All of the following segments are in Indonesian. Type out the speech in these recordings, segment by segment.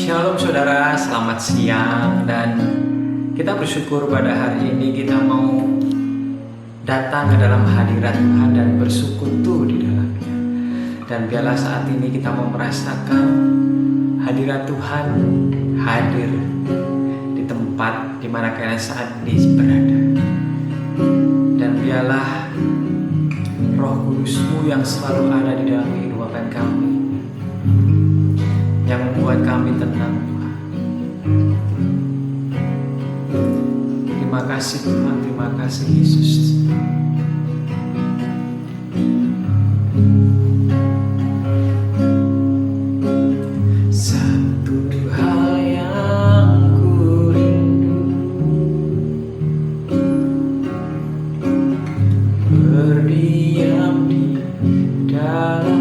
Shalom saudara, selamat siang. Dan kita bersyukur pada hari ini kita mau datang ke dalam hadirat Tuhan dan bersekutu di dalamnya. Dan biarlah saat ini kita mau merasakan hadirat Tuhan hadir di tempat di mana kalian saat ini berada. Dan biarlah Roh Kudus-Mu yang selalu ada di dalam kehidupan kami, yang membuat kami tenang, Tuhan. Terima kasih Tuhan, terima kasih Yesus. Satu hal yang ku rindu, berdiam di dalam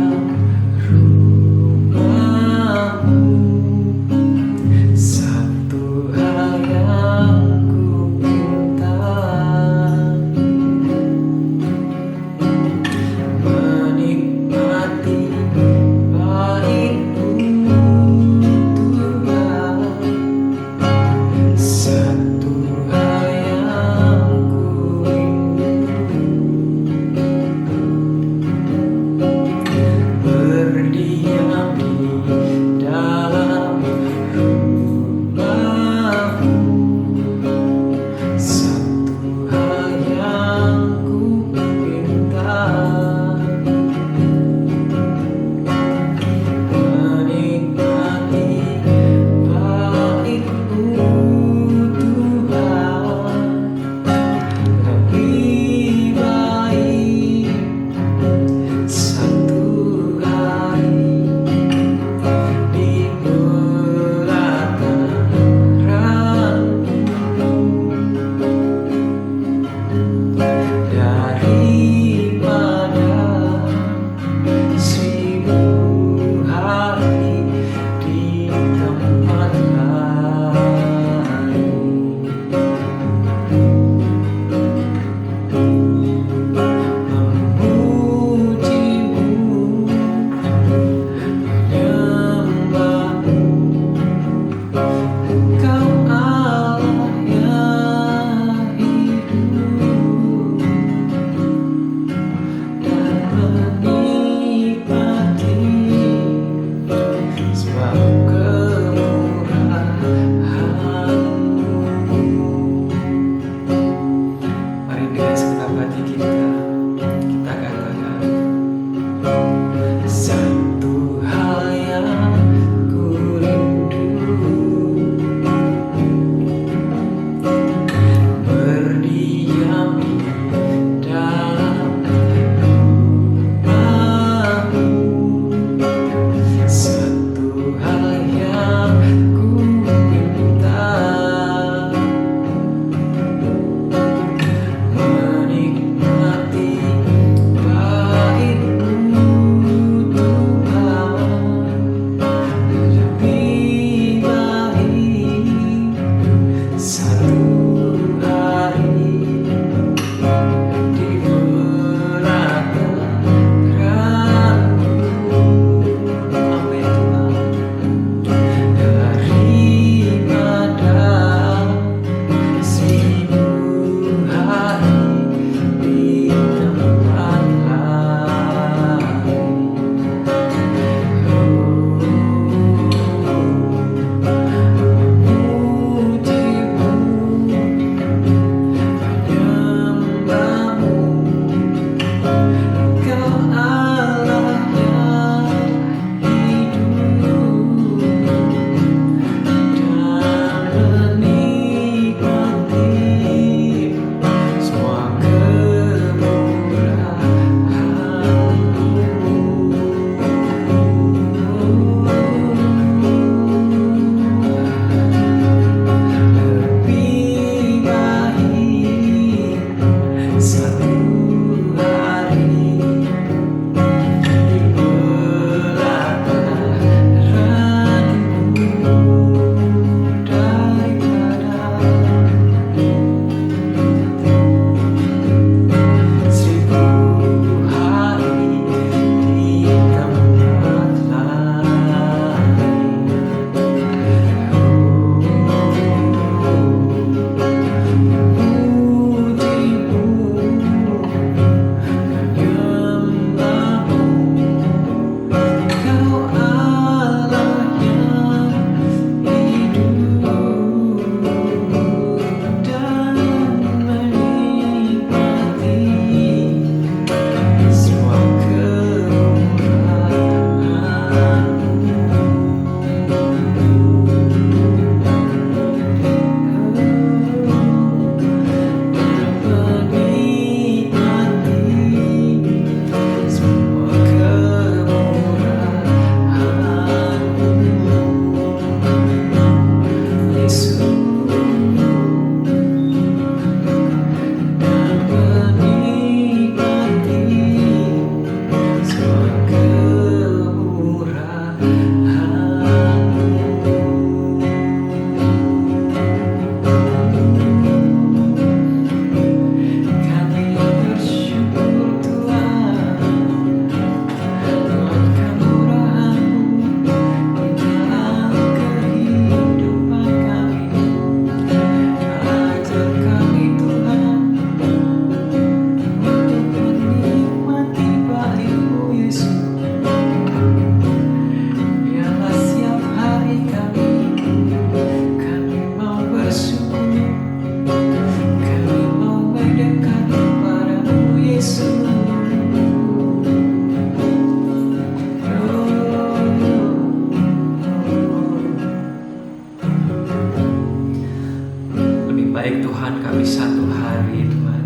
balik Tuhan kami satu hari Tuhan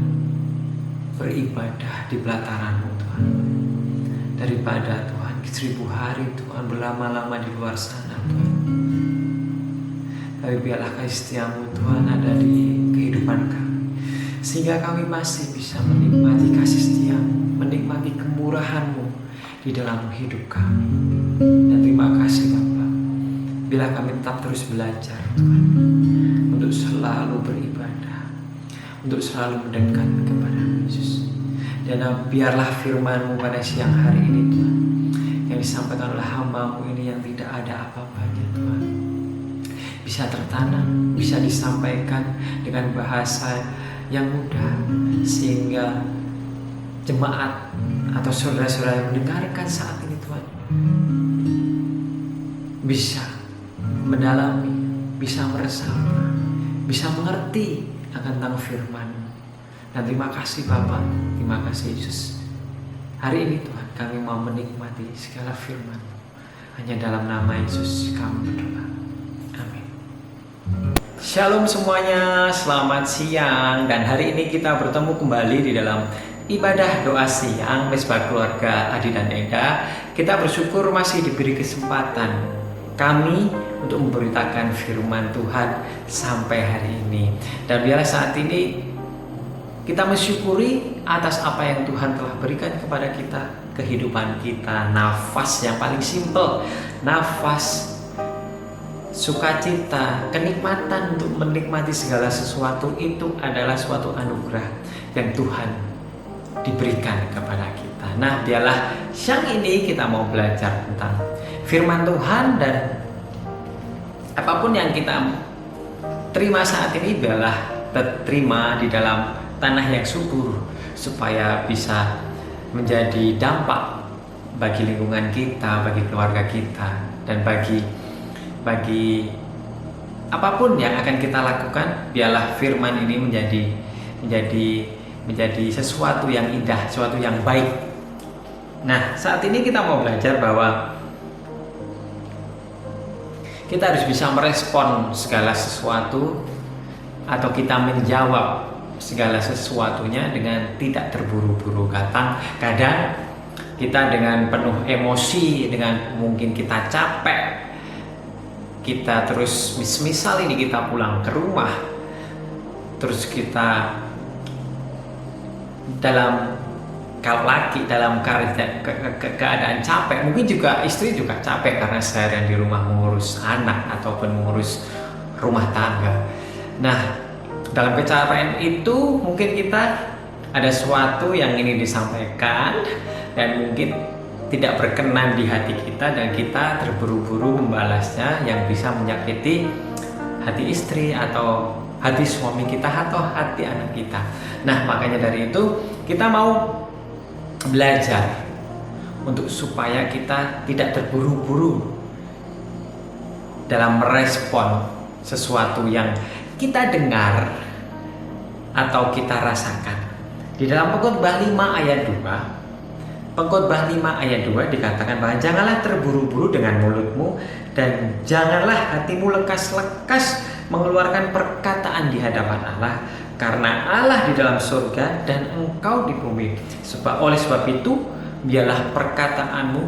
beribadah di pelataran-Mu Tuhan, daripada Tuhan 1000 hari Tuhan berlama-lama di luar sana Tuhan. Tapi biarlah kasih setia-Mu Tuhan ada di kehidupan kami, sehingga kami masih bisa menikmati kasih setia-Mu, menikmati kemurahan-Mu di dalam hidup kami. Dan terima kasih Bapa, bila kami tetap terus belajar Tuhan, untuk selalu beribadah, untuk selalu mendekat kepada Yesus. Dan biarlah firman-Mu pada siang hari ini Tuhan, yang disampaikan oleh hamba-Mu ini yang tidak ada apa-apanya Tuhan, bisa tertanam, bisa disampaikan dengan bahasa yang mudah, sehingga jemaat atau saudara-saudara yang mendengarkan saat ini Tuhan bisa mendalami, bisa meresapi, bisa mengerti akan tentang firman-Mu. Dan terima kasih Bapa, terima kasih Yesus. Hari ini Tuhan kami mau menikmati segala firman-Mu. Hanya dalam nama Yesus kami berdoa. Amin. Shalom semuanya, selamat siang. Dan hari ini kita bertemu kembali di dalam ibadah doa siang Mesbah Keluarga Adi dan Eda. Kita bersyukur masih diberi kesempatan kami untuk memberitakan firman Tuhan sampai hari ini. Dan biarlah saat ini kita mensyukuri atas apa yang Tuhan telah berikan kepada kita, kehidupan kita, nafas yang paling simpel, nafas sukacita, kenikmatan untuk menikmati segala sesuatu itu adalah suatu anugerah yang Tuhan diberikan kepada kita. Nah, biarlah siang ini kita mau belajar tentang firman Tuhan, dan apapun yang kita terima saat ini biarlah terima di dalam tanah yang subur, supaya bisa menjadi dampak bagi lingkungan kita, bagi keluarga kita, dan bagi apapun yang akan kita lakukan. Biarlah firman ini menjadi sesuatu yang indah, sesuatu yang baik. Nah, saat ini kita mau belajar bahwa kita harus bisa merespon segala sesuatu, atau kita menjawab segala sesuatunya dengan tidak terburu-buru. Kadang kita dengan penuh emosi, dengan mungkin kita capek, kita terus misal ini kita pulang ke rumah, terus kita kalau laki dalam keadaan capek, mungkin juga istri juga capek karena seharian di rumah mengurus anak ataupun mengurus rumah tangga. Nah, dalam kecapean itu mungkin kita ada sesuatu yang ingin disampaikan dan mungkin tidak berkenan di hati kita, dan kita terburu-buru membalasnya yang bisa menyakiti hati istri atau hati suami kita atau hati anak kita. Nah, makanya dari itu kita mau belajar untuk supaya kita tidak terburu-buru dalam merespon sesuatu yang kita dengar atau kita rasakan. Di dalam Pengkhotbah 5 ayat 2, Pengkhotbah 5 ayat 2 dikatakan bahwa janganlah terburu-buru dengan mulutmu, dan janganlah hatimu lekas-lekas mengeluarkan perkataan di hadapan Allah, karena Allah di dalam surga dan engkau di bumi. Oleh sebab itu biarlah perkataanmu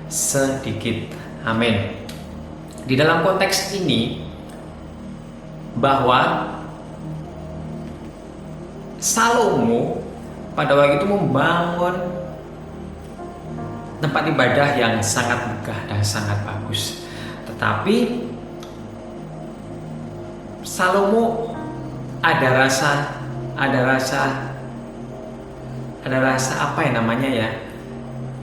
sedikit. Amin. Di dalam konteks ini bahwa Salomo pada waktu itu membangun tempat ibadah yang sangat megah dan sangat bagus. Tetapi Salomo ada rasa apa yang namanya ya,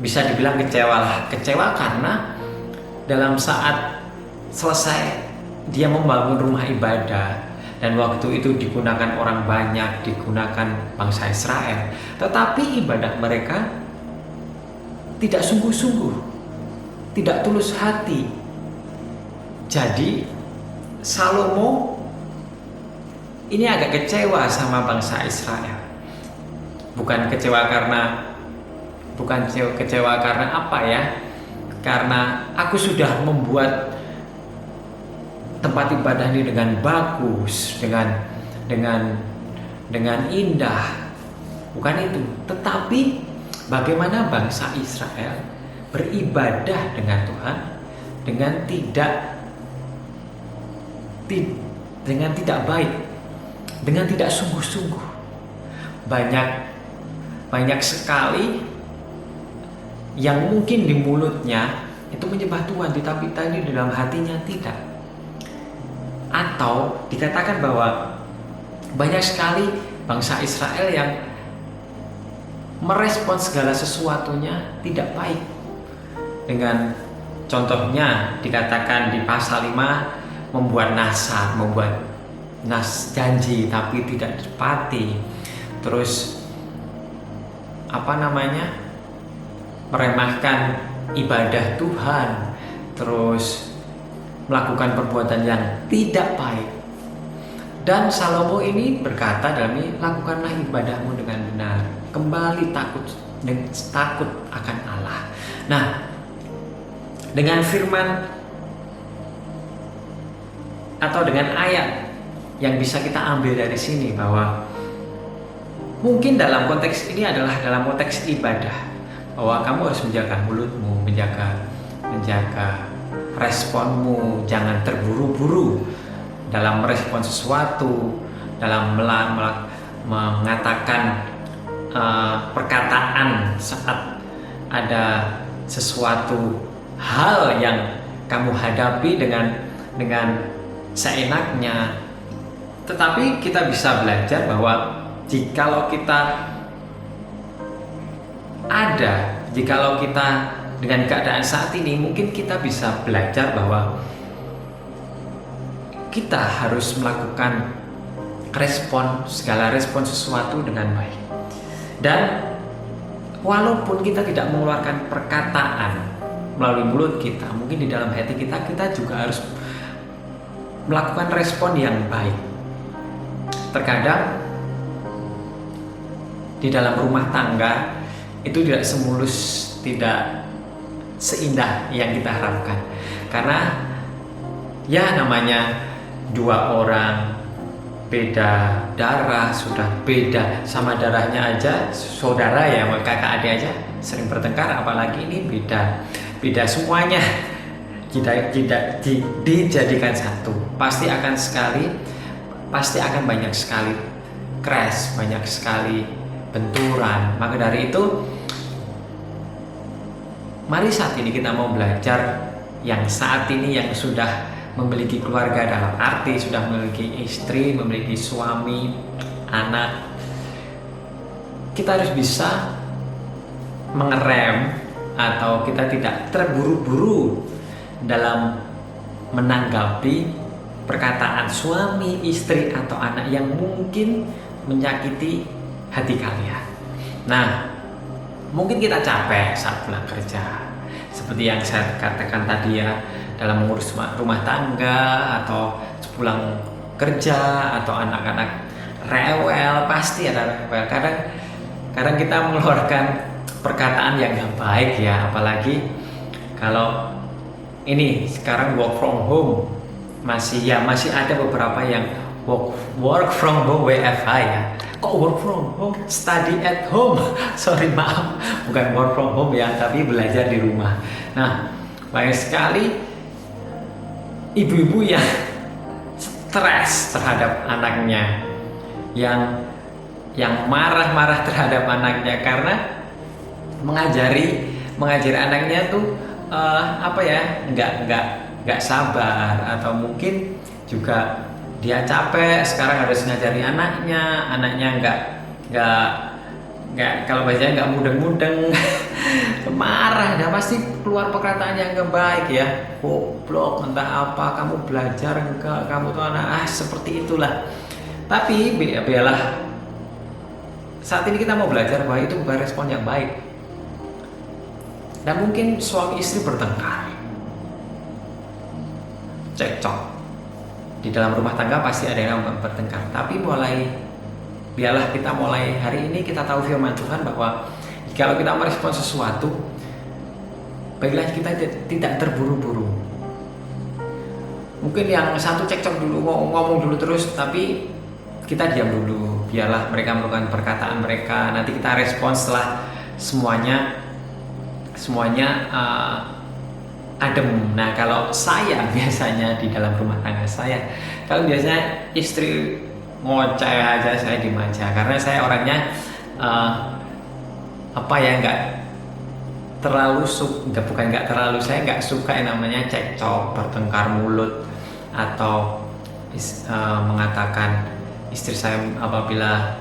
bisa dibilang kecewa karena dalam saat selesai dia membangun rumah ibadah, dan waktu itu digunakan orang banyak, digunakan bangsa Israel, tetapi ibadah mereka tidak sungguh-sungguh, tidak tulus hati. Jadi Salomo ini agak kecewa sama bangsa Israel. Bukan kecewa karena apa ya? Karena aku sudah membuat tempat ibadah ini dengan bagus, dengan dengan indah. Bukan itu, tetapi bagaimana bangsa Israel beribadah dengan Tuhan dengan tidak baik, dengan tidak sungguh-sungguh. Banyak sekali yang mungkin di mulutnya itu menyembah Tuhan, tetapi tadi di dalam hatinya tidak. Atau dikatakan bahwa banyak sekali bangsa Israel yang merespon segala sesuatunya tidak baik. Dengan contohnya dikatakan di pasal 5, membuat janji tapi tidak ditepati. Terus meremehkan ibadah Tuhan, terus melakukan perbuatan yang tidak baik. Dan Salomo ini berkata dalam ini, lakukanlah ibadahmu dengan benar, kembali takut akan Allah. Nah, dengan firman atau dengan ayat yang bisa kita ambil dari sini, bahwa mungkin dalam konteks ini adalah dalam konteks ibadah, bahwa kamu harus menjaga mulutmu, menjaga responmu, jangan terburu-buru dalam merespon sesuatu, dalam mengatakan perkataan saat ada sesuatu hal yang kamu hadapi dengan seenaknya. Tetapi kita bisa belajar bahwa jikalau kita dengan keadaan saat ini, mungkin kita bisa belajar bahwa kita harus melakukan segala respon sesuatu dengan baik. Dan walaupun kita tidak mengeluarkan perkataan melalui mulut kita, mungkin di dalam hati kita juga harus melakukan respon yang baik. Terkadang di dalam rumah tangga itu tidak semulus, tidak seindah yang kita harapkan. Karena ya namanya dua orang beda darah, sudah beda sama darahnya aja, saudara ya, kakak adik aja sering bertengkar, apalagi ini beda semuanya. Tidak dijadikan satu, pasti akan banyak sekali crash, banyak sekali benturan. Maka dari itu, mari saat ini kita mau belajar yang saat ini yang sudah memiliki keluarga, dalam arti sudah memiliki istri, memiliki suami, anak. Kita harus bisa mengerem, atau kita tidak terburu-buru dalam menanggapi perkataan suami, istri, atau anak yang mungkin menyakiti hati kalian. Nah, mungkin kita capek saat pulang kerja, seperti yang saya katakan tadi ya, dalam mengurus rumah tangga, atau pulang kerja, atau anak-anak rewel, pasti ada rewel. Kadang kita mengeluarkan perkataan yang gak baik ya, apalagi kalau ini sekarang work from home, masih ada beberapa yang work from home WFH ya. Kok work from home? Study at home. Sorry, maaf, bukan work from home ya, tapi belajar di rumah. Nah, banyak sekali ibu-ibu yang stres terhadap anaknya, yang marah-marah terhadap anaknya karena mengajari anaknya tuh nggak sabar, atau mungkin juga dia capek sekarang harus ngajari anaknya nggak kalau bacanya nggak mudeng-mudeng. Marah, dah pasti keluar perkataan yang nggak baik ya, goblok, entah apa, kamu belajar enggak, kamu tuh anak seperti itulah. Tapi biarlah, saat ini kita mau belajar bahwa itu bukan respon yang baik. Dan mungkin suami istri bertengkar, cekcok di dalam rumah tangga, pasti ada yang bertengkar. Tapi biarlah kita mulai hari ini kita tahu firman Tuhan bahwa kalau kita merespon sesuatu, baiklah kita tidak terburu-buru. Mungkin yang satu cekcok dulu, ngomong dulu terus, tapi kita diam dulu, biarlah mereka melakukan perkataan mereka, nanti kita respon setelah semuanya adem. Nah, kalau saya biasanya di dalam rumah tangga saya, kalau biasanya istri ngoceh aja, saya diem aja, karena saya orangnya nggak terlalu saya nggak suka yang namanya cekcok, bertengkar mulut, atau mengatakan istri saya apabila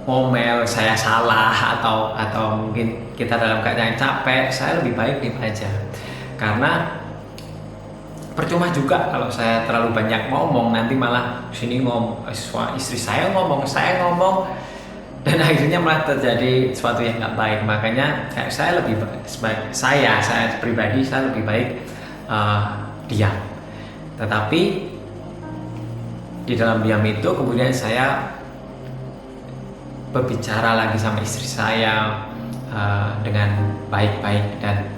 ngomel saya salah, atau mungkin kita dalam keadaan capek, saya lebih baik diam aja, karena percuma juga kalau saya terlalu banyak ngomong, nanti malah sini istri saya ngomong, dan akhirnya malah terjadi sesuatu yang nggak baik. Makanya saya pribadi saya lebih baik diam. Tetapi di dalam diam itu kemudian saya berbicara lagi sama istri saya dengan baik-baik, dan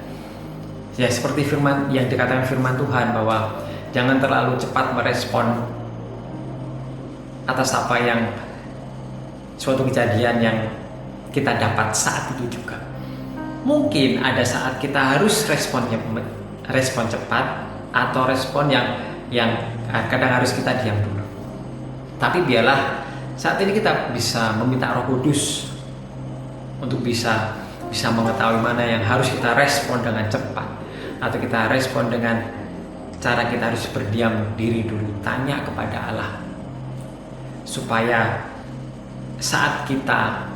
ya seperti firman yang dikatakan firman Tuhan, bahwa jangan terlalu cepat merespon atas apa yang suatu kejadian yang kita dapat saat itu juga. Mungkin ada saat kita harus respon cepat, atau respon yang kadang harus kita diam dulu. Tapi biarlah saat ini kita bisa meminta Roh Kudus untuk bisa mengetahui mana yang harus kita respon dengan cepat, atau kita respon dengan cara kita harus berdiam diri dulu, tanya kepada Allah, supaya saat kita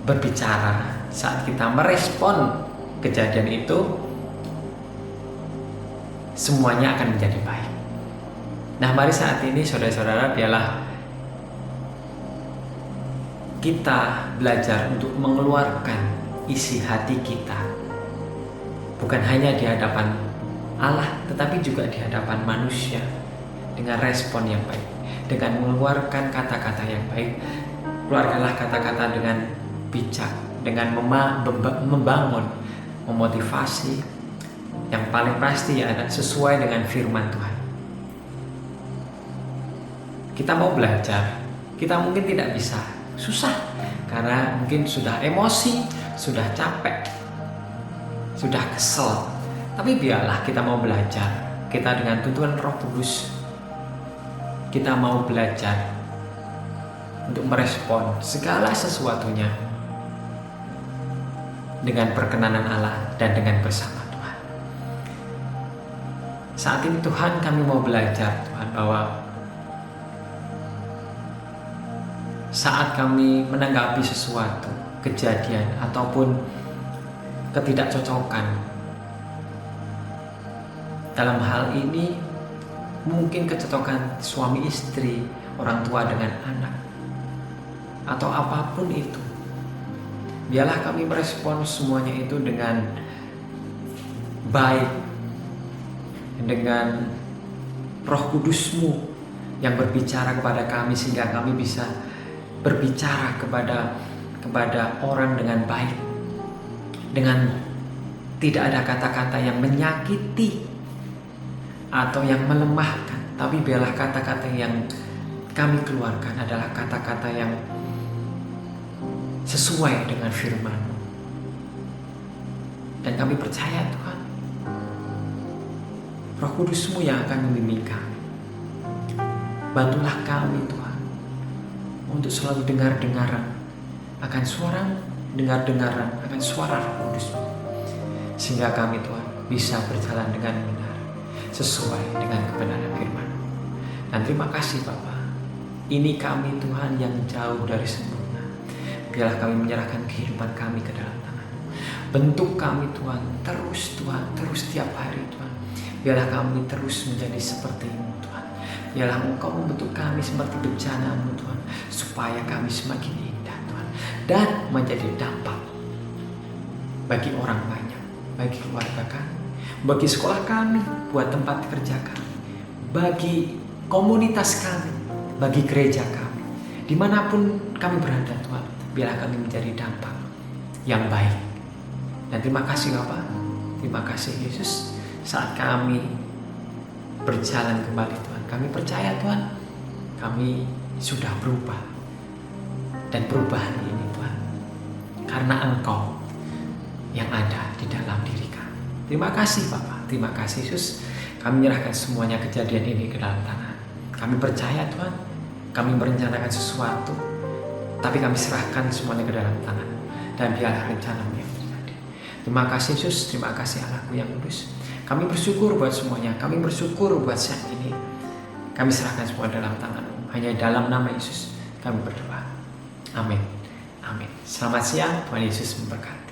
berbicara, saat kita merespon kejadian itu, semuanya akan menjadi baik. Nah, mari saat ini saudara-saudara, biarlah kita belajar untuk mengeluarkan isi hati kita, bukan hanya di hadapan Allah, tetapi juga di hadapan manusia, dengan respon yang baik, dengan mengeluarkan kata-kata yang baik. Keluarkanlah kata-kata dengan bijak, dengan membangun, memotivasi, yang paling pasti ada sesuai dengan firman Tuhan. Kita mau belajar, kita mungkin tidak bisa, susah, karena mungkin sudah emosi, sudah capek, sudah kesel. Tapi biarlah kita mau belajar, kita dengan tuntunan Roh Kudus, kita mau belajar untuk merespon segala sesuatunya dengan perkenanan Allah dan dengan bersama Tuhan. Saat ini Tuhan, kami mau belajar Tuhan, bahwa saat kami menanggapi sesuatu kejadian ataupun ketidakcocokan, dalam hal ini mungkin kecocokan suami istri, orang tua dengan anak, atau apapun itu, biarlah kami merespon semuanya itu dengan baik, dengan Roh Kudus-Mu yang berbicara kepada kami, sehingga kami bisa berbicara kepada orang dengan baik, dengan tidak ada kata-kata yang menyakiti atau yang melemahkan, tapi biarlah kata-kata yang kami keluarkan adalah kata-kata yang sesuai dengan firman-Mu. Dan kami percaya Tuhan, Roh Kudus-Mu yang akan membimbing kami. Bantulah kami Tuhan untuk selalu dengar-dengaran akan suara Roh Kudus, sehingga kami Tuhan bisa berjalan dengan benar sesuai dengan kebenaran firman. Dan terima kasih Bapa, ini kami Tuhan yang jauh dari sempurna. Biarlah kami menyerahkan kehidupan kami ke dalam tangan. Bentuk kami Tuhan, terus setiap hari Tuhan. Biarlah kami terus menjadi seperti-Mu Tuhan. Biarlah Engkau membentuk kami seperti bejana-Mu Tuhan, supaya kami semakin indah Tuhan, dan menjadi dampak bagi orang banyak, bagi keluarga kami, bagi sekolah kami, buat tempat kerja kami, bagi komunitas kami, bagi gereja kami, dimanapun kami berada Tuhan. Biarlah kami menjadi dampak yang baik. Dan terima kasih Bapak, terima kasih Yesus, saat kami berjalan kembali Tuhan. Kami percaya Tuhan, kami sudah berubah. Dan perubahan ini Tuhan, karena Engkau yang ada di dalam diri kami. Terima kasih Bapa, terima kasih Yesus. Kami menyerahkan semuanya kejadian ini ke dalam tangan. Kami percaya Tuhan, kami merencanakan sesuatu, tapi kami serahkan semuanya ke dalam tangan. Dan biarlah rencana-Mu yang terjadi. Terima kasih Yesus, terima kasih Anakku yang kudus. Kami bersyukur buat semuanya, kami bersyukur buat saat ini. Kami serahkan semua dalam tangan-Mu. Hanya dalam nama Yesus kami berdoa. Amin. Amin. Selamat siang, Tuhan Yesus memberkati.